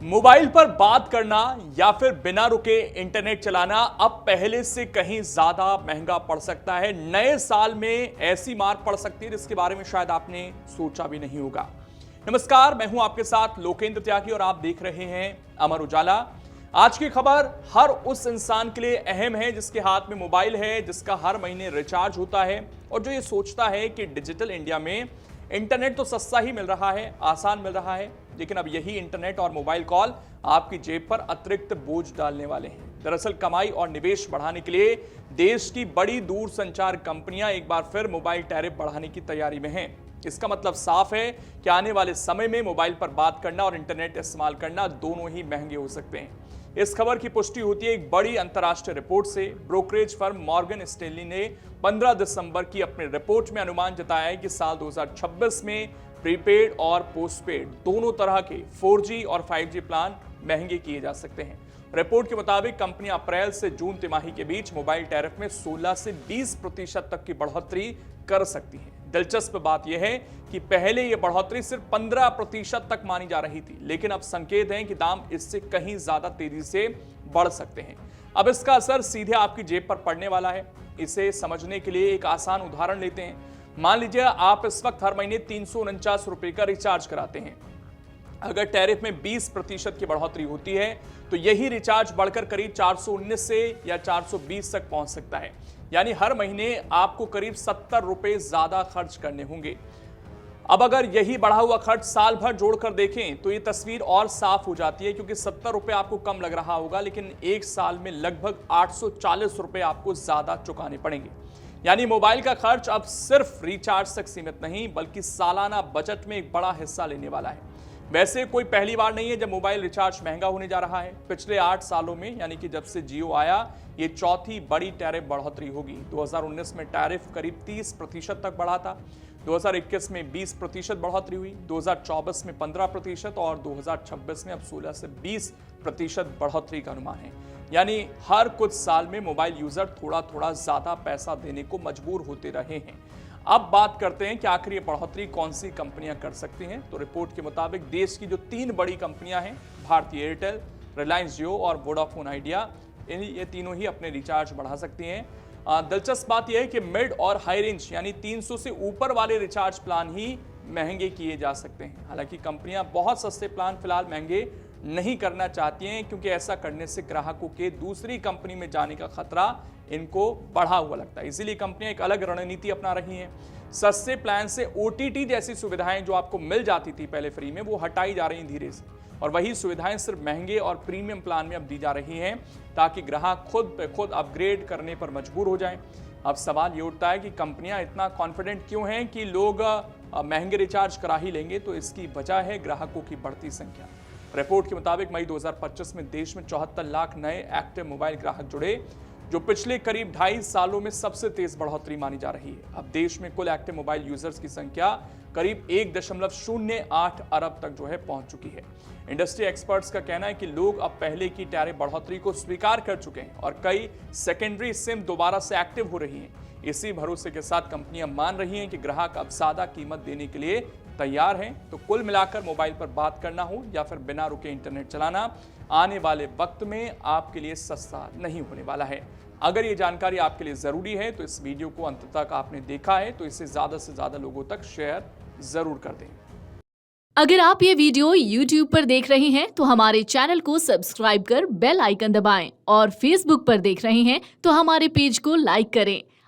Mobile पर बात करना या फिर बिना रुके इंटरनेट चलाना अब पहले से कहीं ज्यादा महंगा पड़ सकता है। नए साल में ऐसी मार पड़ सकती है जिसके बारे में शायद आपने सोचा भी नहीं होगा। नमस्कार, मैं हूं आपके साथ लोकेंद्र त्यागी और आप देख रहे हैं अमर उजाला। आज की खबर हर उस इंसान के लिए अहम है जिसके हाथ में मोबाइल है, जिसका हर महीने रिचार्ज होता है और जो ये सोचता है कि डिजिटल इंडिया में इंटरनेट तो सस्ता ही मिल रहा है, आसान मिल रहा है, लेकिन अब यही इंटरनेट और मोबाइल कॉल आपकी जेब पर अतिरिक्त बोझ डालने वाले हैं। दरअसल कमाई और निवेश बढ़ाने के लिए देश की बड़ी दूरसंचार कंपनियां एक बार फिर मोबाइल टैरिफ बढ़ाने की तैयारी में हैं। इसका मतलब साफ है कि आने वाले समय में मोबाइल पर बात करना और इंटरनेट इस्तेमाल करना दोनों ही महंगे हो सकते हैं। इस खबर की पुष्टि होती है एक बड़ी अंतर्राष्ट्रीय रिपोर्ट से। ब्रोकरेज फर्म मॉर्गन स्टैनली ने 15 दिसंबर की अपनी रिपोर्ट में अनुमान जताया है कि साल 2026 में प्रीपेड और पोस्टपेड दोनों तरह के 4G और 5G प्लान महंगे किए जा सकते हैं। रिपोर्ट के मुताबिक कंपनियां अप्रैल से जून तिमाही के बीच मोबाइल टैरिफ में 16 से 20% तक की बढ़ोतरी कर सकती हैं। दिलचस्प बात यह है कि पहले यह बढ़ोतरी सिर्फ 15% तक मानी जा रही थी, लेकिन अब संकेत हैं कि दाम इससे कहीं ज्यादा तेजी से बढ़ सकते हैं। अब इसका असर सीधे आपकी जेब पर पड़ने वाला है। इसे समझने के लिए एक आसान उदाहरण लेते हैं। मान लीजिए आप इस वक्त हर महीने 349 रुपए का रिचार्ज कराते हैं। अगर टैरिफ में 20% की बढ़ोतरी होती है तो यही रिचार्ज बढ़कर करीब 419 से या 420 तक पहुंच सकता है। यानी हर महीने आपको करीब 70 रुपए ज्यादा खर्च करने होंगे। अब अगर यही बढ़ा हुआ खर्च साल भर जोड़कर देखें तो ये तस्वीर और साफ हो जाती है, क्योंकि 70 रुपए आपको कम लग रहा होगा, लेकिन एक साल में लगभग 840 रुपए आपको ज्यादा चुकाने पड़ेंगे। यानी मोबाइल का खर्च अब सिर्फ रिचार्ज तक सीमित नहीं, बल्कि सालाना बजट में एक बड़ा हिस्सा लेने वाला है। वैसे कोई पहली बार नहीं है जब मोबाइल रिचार्ज महंगा होने जा रहा है। पिछले 8 सालों में, यानी कि जब से जियो आया, ये चौथी बड़ी टैरिफ बढ़ोतरी होगी। 2019 में टैरिफ करीब 30% तक बढ़ा था, 2021 में 20% बढ़ोतरी हुई, 2024 में 15% और 2026 में अब 16 से 20% बढ़ोतरी का अनुमान है। यानी हर कुछ साल में मोबाइल यूजर थोड़ा थोड़ा ज्यादा पैसा देने को मजबूर होते रहे हैं। अब बात करते हैं कि आखिर ये बढ़ोतरी कौन सी कंपनियां कर सकती हैं। तो रिपोर्ट के मुताबिक देश की जो 3 बड़ी कंपनियां हैं, भारतीय एयरटेल, रिलायंस जियो और वोडाफोन आइडिया, ये तीनों ही अपने रिचार्ज बढ़ा सकती हैं। दिलचस्प बात यह है कि मिड और हाई रेंज यानी 300 से ऊपर वाले रिचार्ज प्लान ही महंगे किए जा सकते हैं। हालांकि कंपनियां बहुत सस्ते प्लान फिलहाल महंगे नहीं करना चाहती हैं, क्योंकि ऐसा करने से ग्राहकों के दूसरी कंपनी में जाने का खतरा इनको बढ़ा हुआ लगता है। इसीलिए कंपनियां एक अलग रणनीति अपना रही हैं। सस्ते प्लान से OTT जैसी सुविधाएं जो आपको मिल जाती थी पहले फ्री में, वो हटाई जा रही हैं धीरे से, और वही सुविधाएं सिर्फ महंगे और प्रीमियम प्लान में अब दी जा रही हैं, ताकि ग्राहक खुद पे खुद अपग्रेड करने पर मजबूर हो जाएं। अब सवाल ये उठता है कि कंपनियां इतना कॉन्फिडेंट क्यों हैं कि लोग महंगे रिचार्ज करा ही लेंगे। तो इसकी वजह है ग्राहकों की बढ़ती संख्या। रिपोर्ट के मुताबिक मई 2025 में देश में 74 लाख नए एक्टिव मोबाइल ग्राहक जुड़े, जो पिछले करीब 2.5 सालों में सबसे तेज बढ़ोतरी मानी जा रही है। अब देश में कुल एक्टिव मोबाइल यूजर्स की संख्या करीब 1.08 अरब तक जो है पहुंच चुकी है। इंडस्ट्री एक्सपर्ट्स का कहना है कि लोग अब पहले की टैरिफ बढ़ोतरी को स्वीकार कर चुके हैं और कई सेकेंडरी सिम दोबारा से एक्टिव हो रही हैं। इसी भरोसे के साथ कंपनियां मान रही हैं कि ग्राहक अब ज्यादा कीमत देने के लिए तैयार हैं। तो कुल मिलाकर मोबाइल पर बात करना हो या फिर बिना रुके इंटरनेट चलाना आने वाले वक्त में आपके लिए सस्ता नहीं होने वाला है। अगर ये जानकारी आपके लिए जरूरी है तो इस वीडियो को अंत तक आपने देखा है तो इसे ज्यादा से ज्यादा लोगों तक शेयर जरूर कर दें। अगर आप ये वीडियो YouTube पर देख रहे हैं तो हमारे चैनल को सब्सक्राइब कर बेल आइकन दबाएं और Facebook पर देख रहे हैं तो हमारे पेज को लाइक करें।